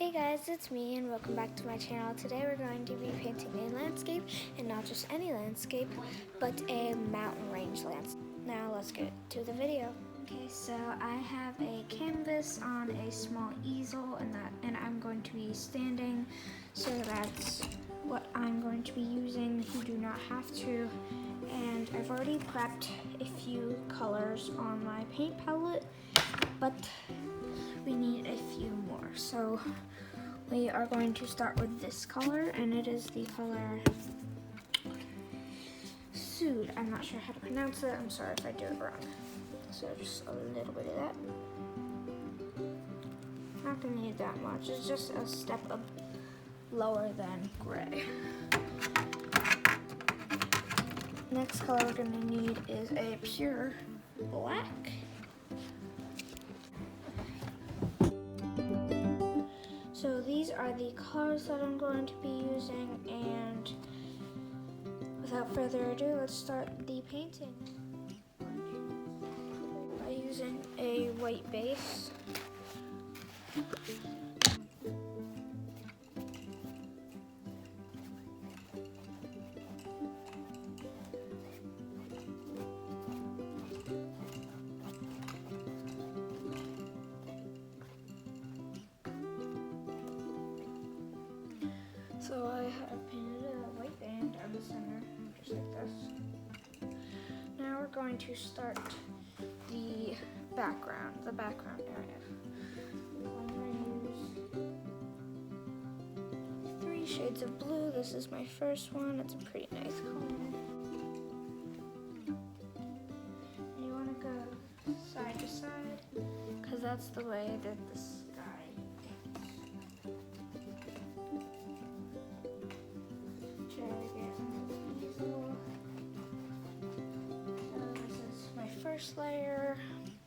Hey guys, it's me and welcome back to my channel. Today we're going to be painting a landscape, and not just any landscape, but a mountain range landscape. Now let's get to the video. Okay, so I have a canvas on a small easel and I'm going to be standing, so that's what I'm going to be using. You do not have to. And I've already prepped a few colors on my paint palette, but we need a few more. So we are going to start with this color, and it is the color Sood. I'm not sure how to pronounce it. I'm sorry if I do it wrong. So just a little bit of that. Not gonna need that much. It's just a step up lower than gray. Next color we're gonna need is a pure black. So these are the colors that I'm going to be using, and without further ado, let's start the painting. By using a white base. So I have painted a white band on the center, just like this. Now we're going to start the background area. I'm going to use 3 shades of blue. This is my first one. It's a pretty nice color. And you want to go side to side, because that's the way that the sky is. First layer.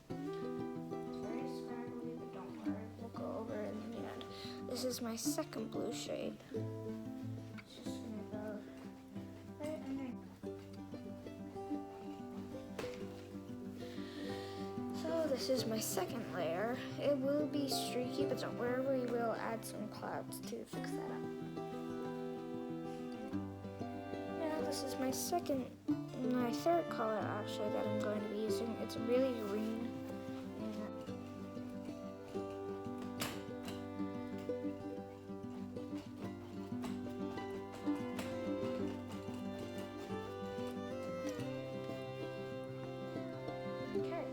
It's very scraggly, but don't worry, we'll go over it in the end. This is my second blue shade. It's just gonna go right underneath. So this is my second layer. It will be streaky, but don't worry, we will add some clouds to fix that up. Now this is my third color actually that I'm going to be using. It's really green. Okay,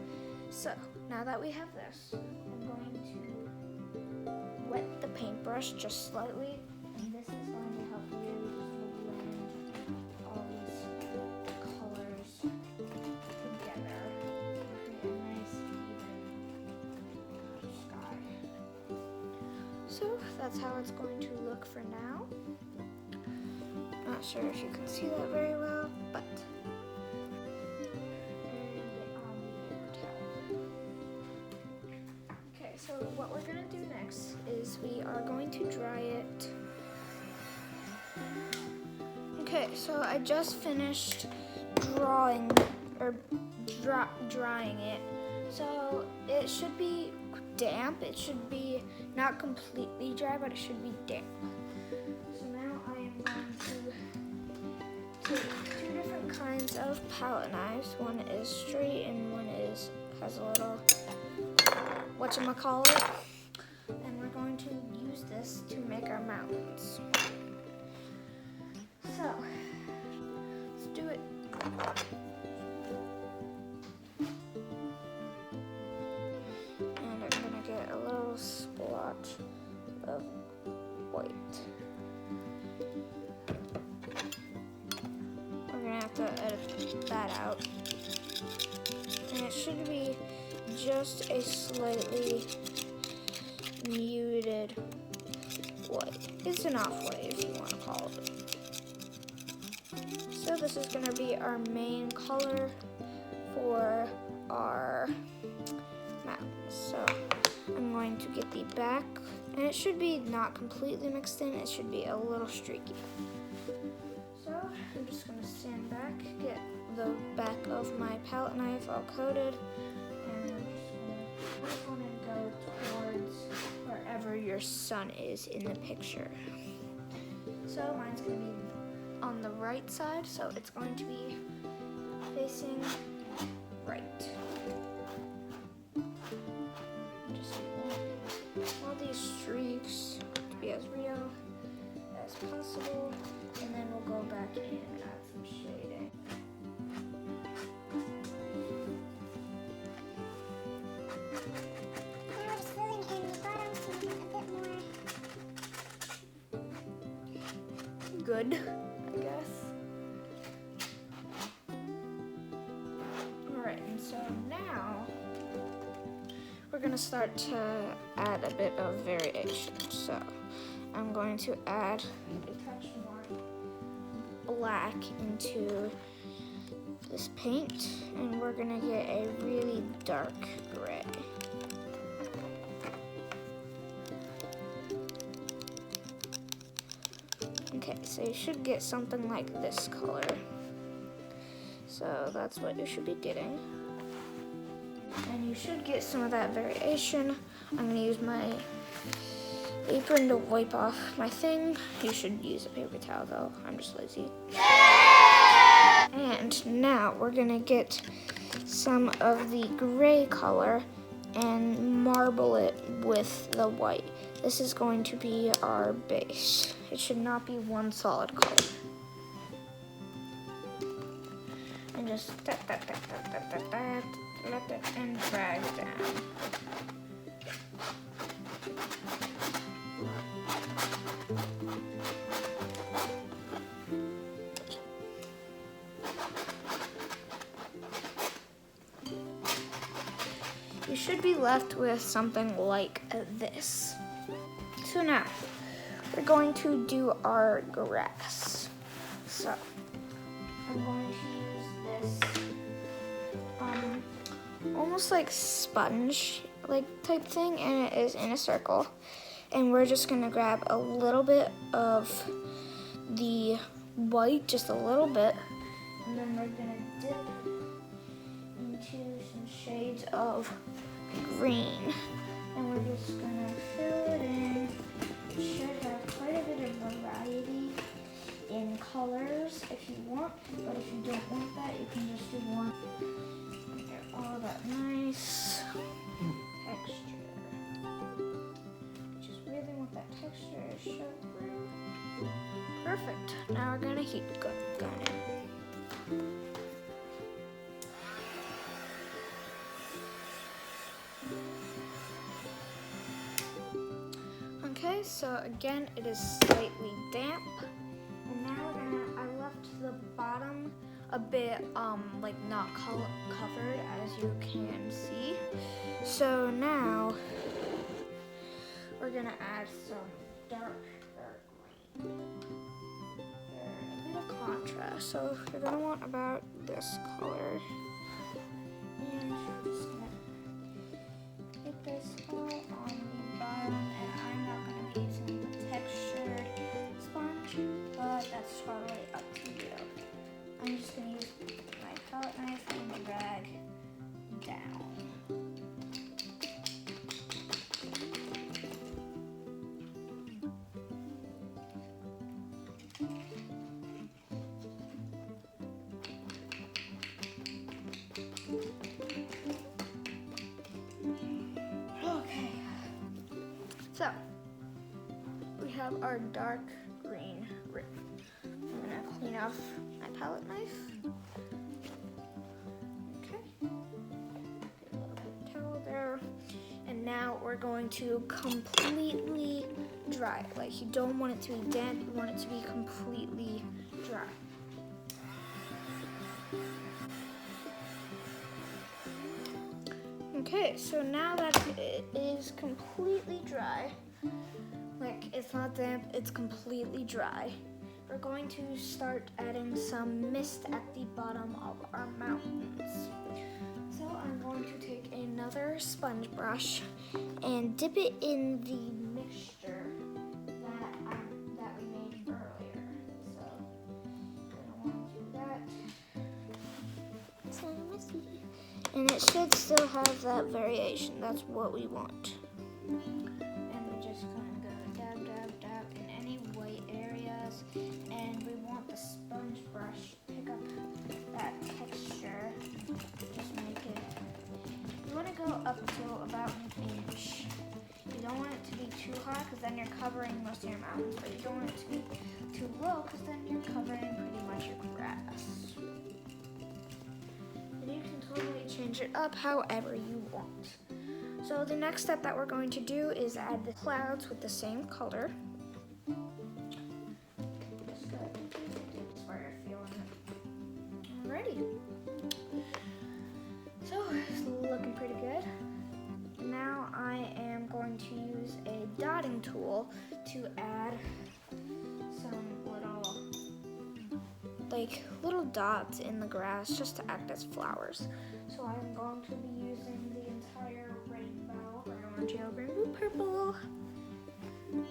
so now that we have this, I'm going to wet the paintbrush just slightly, and this is going to help you blend all these colors together and create a nice even sky. So that's how it's going to look for now. Not sure if you can see that very well, but okay, so what we're gonna do next is we are going to dry it. Okay, so I just finished drying it. So it should be damp. It should be not completely dry, but it should be damp. So now I am going to take 2 different kinds of palette knives. One is straight and one has a little whatchamacallit. And we're going to use this to make our mountains. So let's do it. And I'm gonna get a little splotch of white. We're gonna have to edit that out. And it should be just a slightly muted white. It's an off-white if you want to call it. So this is going to be our main color for our mountains. So I'm going to get the back, and it should be not completely mixed in, it should be a little streaky. So I'm just going to stand back, get the back of my palette knife all coated, and I'm just going to go towards wherever your sun is in the picture. So mine's going to be on the right side, so it's going to be facing right. Just want all these streaks to be as real as possible, and then we'll go back in and add some shading. Now just filling in the bottom to make it a bit more Good, I guess. Alright, and so now we're going to start to add a bit of variation. So I'm going to add a touch more black into this paint, and we're going to get a really dark gray. Okay, so you should get something like this color. So that's what you should be getting. And you should get some of that variation. I'm gonna use my apron to wipe off my thing. You should use a paper towel though, I'm just lazy. And now we're gonna get some of the gray color and marble it with the white. This is going to be our base. It should not be one solid color. And just tap, tap, tap, tap, tap, tap, tap, let it and drag down. You should be left with something like this. So now, we're going to do our grass. So, I'm going to use this almost like sponge like type thing, and it is in a circle. And we're just gonna grab a little bit of the white, just a little bit, and then we're gonna dip into some shades of green, and we're just gonna fill it in. It should have quite a bit of variety in colors if you want, but if you don't want that, you can just do one. Get all that nice texture. Just really want that texture to show through. Perfect. Now we're gonna heat the gun in. Okay, so again, it is slightly damp. And now I left the bottom a bit like not covered, as you can see. So now we're gonna add some dark green. A bit of contrast. So you're gonna want about this color. And I'm just gonna get this all on the bottom, and I'm not gonna be using the textured sponge, but that's totally up to you. I'm just gonna use my palette knife and drag down. Okay, so we have our dark green rim. I'm gonna clean off my palette knife. Okay, get a little bit of towel there. And now we're going to completely dry. Like, you don't want it to be damp, you want it to be completely dry. Okay, so now that it is completely dry, like it's not damp, it's completely dry, we're going to start adding some mist at the bottom of our mountains. So I'm going to take another sponge brush and dip it in the mixture that we made earlier. So I'm going to do that. It's so messy. And it should still have that variation. That's what we want. And up to about an inch. You don't want it to be too high because then you're covering most of your mountains, but you don't want it to be too low because then you're covering pretty much your grass. And you can totally change it up however you want. So the next step that we're going to do is add the clouds with the same color. Just go where you're feeling it. Alrighty. So it's looking pretty good. Now I am going to use a dotting tool to add some little dots in the grass just to act as flowers. So I'm going to be using the entire rainbow, red, orange, yellow, green, blue, purple.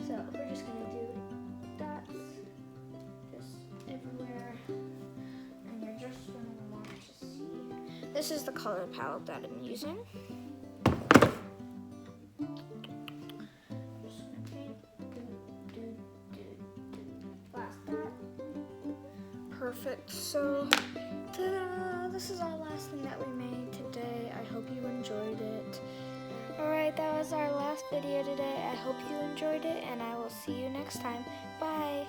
So we're just gonna do dots just everywhere, and you're just gonna want to see. This is the color palette that I'm using. Perfect. So, ta-da! This is our last thing that we made today. I hope you enjoyed it. Alright, that was our last video today. I hope you enjoyed it, and I will see you next time. Bye!